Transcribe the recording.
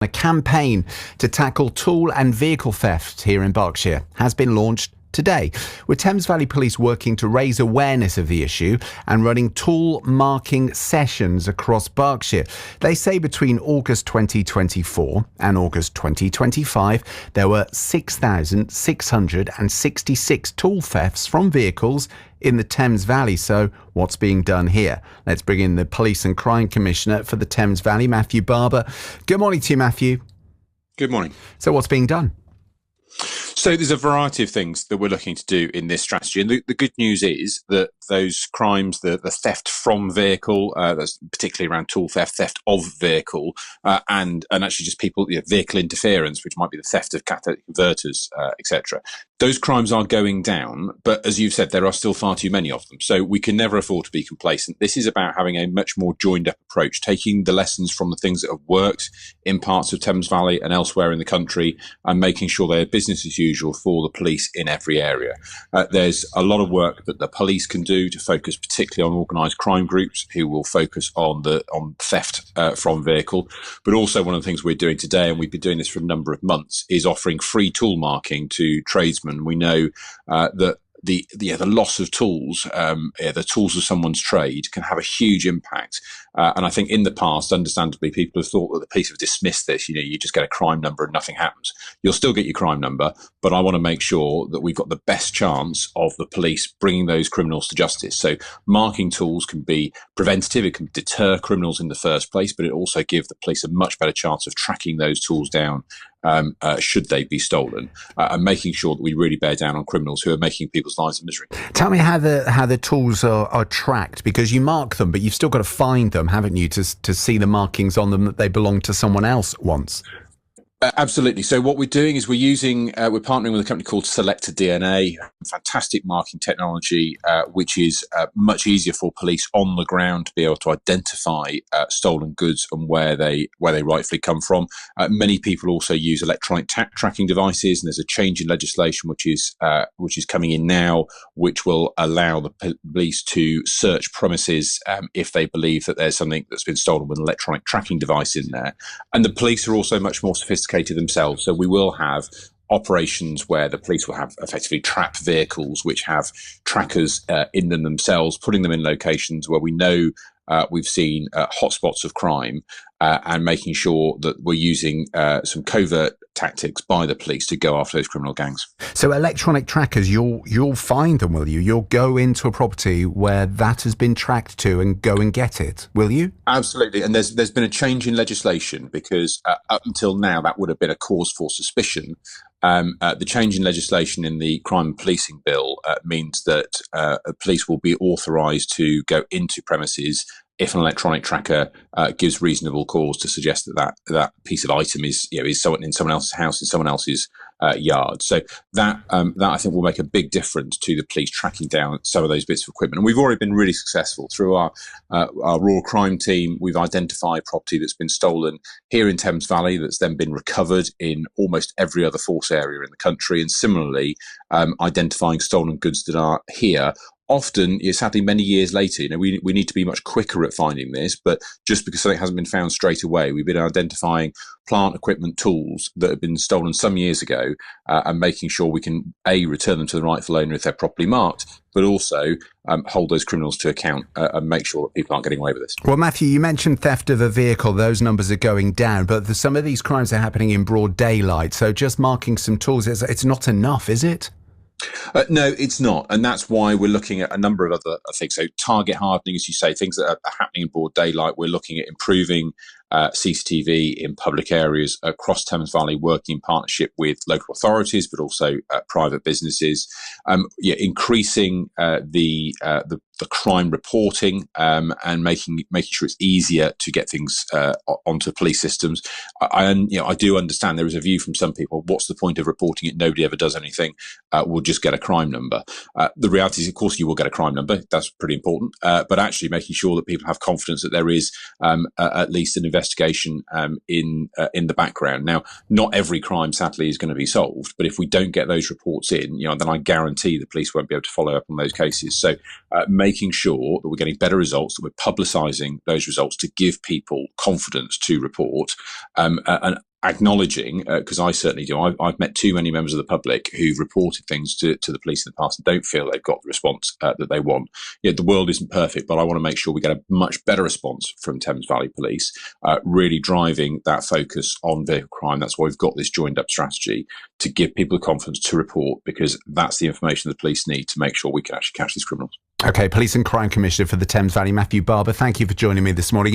A campaign to tackle tool and vehicle theft here in Berkshire has been launched today, with Thames Valley Police working to raise awareness of the issue and running tool marking sessions across Berkshire. They say between August 2024 and August 2025, there were 6,666 tool thefts from vehicles in the Thames Valley. So what's being done here? Let's bring in the Police and Crime Commissioner for the Thames Valley, Matthew Barber. Good morning to you, Matthew. Good morning. So what's being done? So there's a variety of things that we're looking to do in this strategy. And the good news is that those crimes, the theft from vehicle, that's particularly around tool theft, theft of vehicle, and actually just people, vehicle interference, which might be the theft of catalytic converters, etc. Those crimes are going down, but as you've said, there are still far too many of them. So we can never afford to be complacent. This is about having a much more joined up approach, taking the lessons from the things that have worked in parts of Thames Valley and elsewhere in the country, and making sure they're business as usual for the police in every area. There's a lot of work that the police can do to focus particularly on organised crime groups who will focus on theft from vehicle. But also one of the things we're doing today, and we've been doing this for a number of months, is offering free tool marking to tradesmen. We know that the loss of tools, the tools of someone's trade, can have a huge impact. And I think in the past, understandably, people have thought that the police have dismissed this. You just get a crime number and nothing happens. You'll still get your crime number, but I want to make sure that we've got the best chance of the police bringing those criminals to justice. So marking tools can be preventative. It can deter criminals in the first place, but it also gives the police a much better chance of tracking those tools down should they be stolen, and making sure that we really bear down on criminals who are making people's lives a misery. Tell me how the tools are tracked, because you mark them, but you've still got to find them, haven't you, to see the markings on them that they belong to someone else once. Absolutely. So what we're doing is we're partnering with a company called Selector DNA, fantastic marking technology, which is much easier for police on the ground to be able to identify stolen goods and where they rightfully come from. Many people also use electronic tracking devices, and there's a change in legislation which is coming in now, which will allow the police to search premises if they believe that there's something that's been stolen with an electronic tracking device in there. And the police are also much more sophisticated themselves. So we will have operations where the police will have effectively trap vehicles which have trackers in them themselves, putting them in locations where we know we've seen hotspots of crime, and making sure that we're using some covert tactics by the police to go after those criminal gangs. So electronic trackers, you'll find them, will you? You'll go into a property where that has been tracked to and go and get it, will you? Absolutely. And there's been a change in legislation, because up until now that would have been a cause for suspicion. The change in legislation in the crime and policing bill means that police will be authorised to go into premises if an electronic tracker gives reasonable cause to suggest that piece of item is in someone else's house, in someone else's yard. So that I think will make a big difference to the police tracking down some of those bits of equipment. And we've already been really successful through our raw crime team. We've identified property that's been stolen here in Thames Valley that's then been recovered in almost every other force area in the country, and similarly identifying stolen goods that are here. Often, sadly, many years later, we need to be much quicker at finding this, but just because something hasn't been found straight away, we've been identifying plant, equipment, tools that have been stolen some years ago, and making sure we can, return them to the rightful owner if they're properly marked, but also hold those criminals to account and make sure that people aren't getting away with this. Well, Matthew, you mentioned theft of a vehicle. Those numbers are going down, but some of these crimes are happening in broad daylight. So just marking some tools, it's not enough, is it? No, it's not. And that's why we're looking at a number of other things. So target hardening, as you say, things that are happening in broad daylight. We're looking at improving CCTV in public areas across Thames Valley, working in partnership with local authorities, but also private businesses. Increasing the crime reporting, and making sure it's easier to get things onto police systems. I do understand there is a view from some people: what's the point of reporting it? Nobody ever does anything. We'll just get a crime number. The reality is, of course, you will get a crime number. That's pretty important. But actually, making sure that people have confidence that there is at least an investigation in the background. Now, not every crime, sadly, is going to be solved. But if we don't get those reports in, then I guarantee the police won't be able to follow up on those cases. So, making sure that we're getting better results, that we're publicising those results to give people confidence to report, and acknowledging, because I certainly do, I've met too many members of the public who've reported things to the police in the past and don't feel they've got the response that they want. Yeah, the world isn't perfect, but I want to make sure we get a much better response from Thames Valley Police, really driving that focus on vehicle crime. That's why we've got this joined up strategy to give people the confidence to report, because that's the information the police need to make sure we can actually catch these criminals. OK, Police and Crime Commissioner for the Thames Valley, Matthew Barber, thank you for joining me this morning.